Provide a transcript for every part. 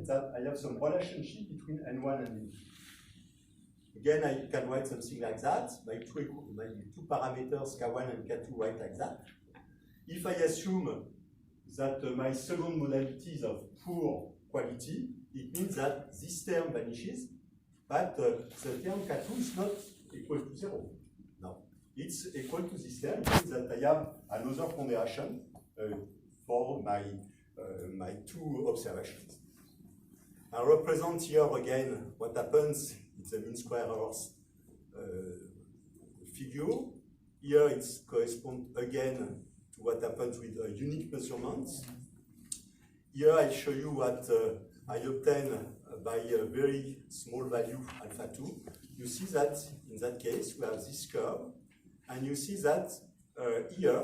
means that I have some relationship between N1 and N2. Again, I can write something like that. My two parameters, K1 and K2, write like that. If I assume that my second modality is of poor quality, it means that this term vanishes, but the term K2 is not equal to 0. No, it's equal to this term. It means that I have another ponderation for my two observations. I represent here again what happens. It's a mean square errors figure. Here it corresponds again to what happens with unique measurements. Here I show you what I obtain by a very small value alpha 2. You see that in that case we have this curve, and you see that here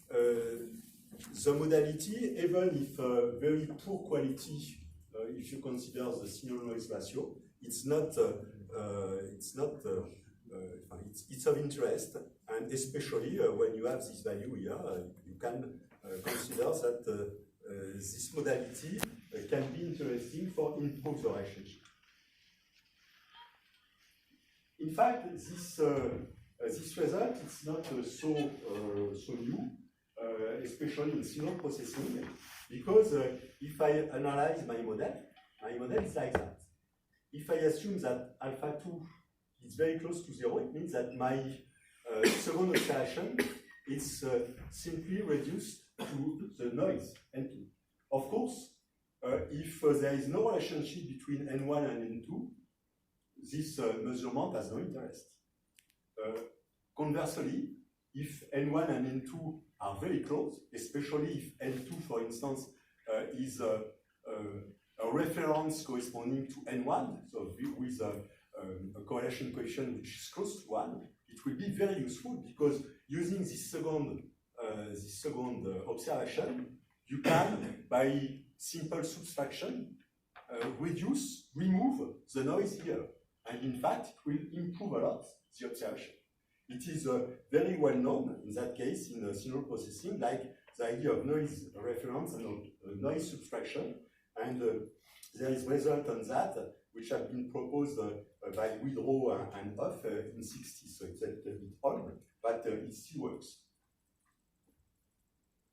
the modality, even if very poor quality, if you consider the signal noise ratio, it's of interest, and especially when you have this value here, you can consider that this modality can be interesting for improved relationship. In fact, this result is not so new, especially in signal processing, because if I analyze my model is like that. If I assume that alpha 2 is very close to 0, it means that my second oscillation is simply reduced to the noise N2. Of course, if there is no relationship between N1 and N2, this measurement has no interest. Conversely, if N1 and N2 are very close, especially if N2, for instance, is a reference corresponding to N1, so with a correlation coefficient which is close to 1, it will be very useful, because using this second observation, you can, by simple subtraction, remove the noise here. And in fact, it will improve a lot the observation. It is very well known in that case in signal processing, like the idea of noise reference and noise subtraction. And there is result on that which have been proposed by Widrow and Hoff in 60s. So it's a little bit old, but it still works.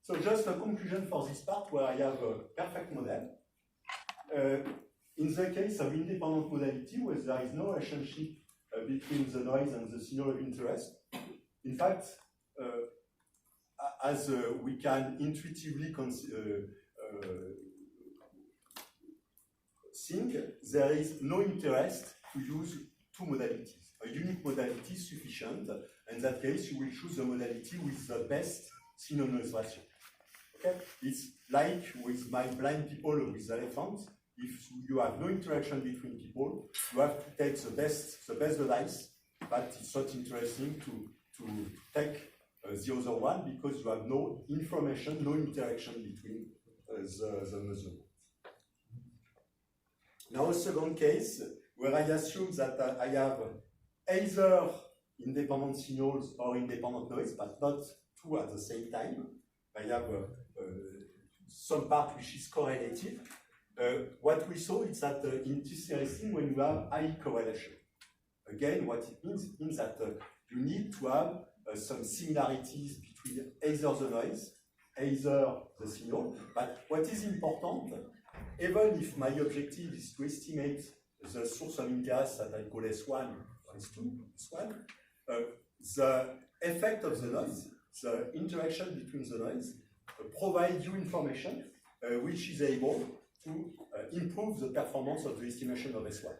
So just a conclusion for this part, where I have a perfect model. In the case of independent modality, where there is no relationship between the noise and the signal of interest, in fact, as we can intuitively think, there is no interest to use two modalities. A unique modality is sufficient. In that case, you will choose the modality with the best signal noise ratio. Okay? It's like with my blind people with elephants. If you have no interaction between people, you have to take the best device, but it's not interesting to take the other one, because you have no information, no interaction between the measurements. Now, a second case where I assume that I have either independent signals or independent noise, but not two at the same time. I have some part which is correlated. What we saw is that it's interesting when you have high correlation. Again, what it means that you need to have some similarities between either the noise, either the signal. But what is important, even if my objective is to estimate the source of interest that I call S1 or S2, S1, the effect of the noise, the interaction between the noise, provide you information which is able to improve the performance of the estimation of S1.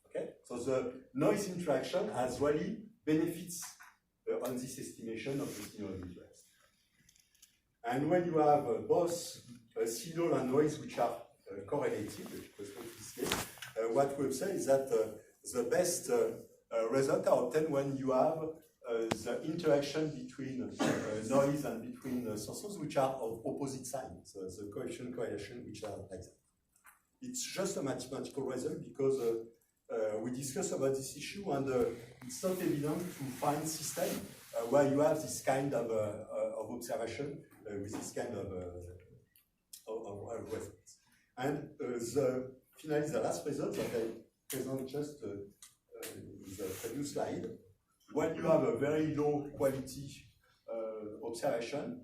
Okay? So the noise interaction has really benefits on this estimation of the signal of interest. And when you have both signal and noise which are correlated, what we observe is that the best results are obtained when you have the interaction between noise and between sources which are of opposite signs, so the coefficient correlation which are like that. It's just a mathematical result, because we discussed about this issue, and it's not evident to find system where you have this kind of observation with this kind of results. And finally, the last result that I present just in the previous slide, when you have a very low quality observation,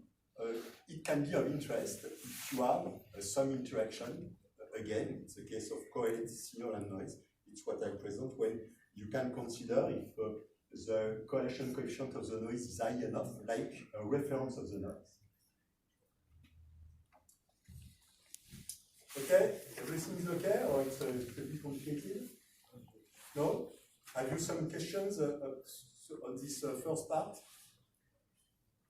it can be of interest if you have some interaction. Again, it's a case of correlated signal and noise. It's what I present when you can consider if the correlation coefficient of the noise is high enough, like a reference of the noise. Okay, everything is okay, or it's a bit complicated? No? Have you some questions on this first part?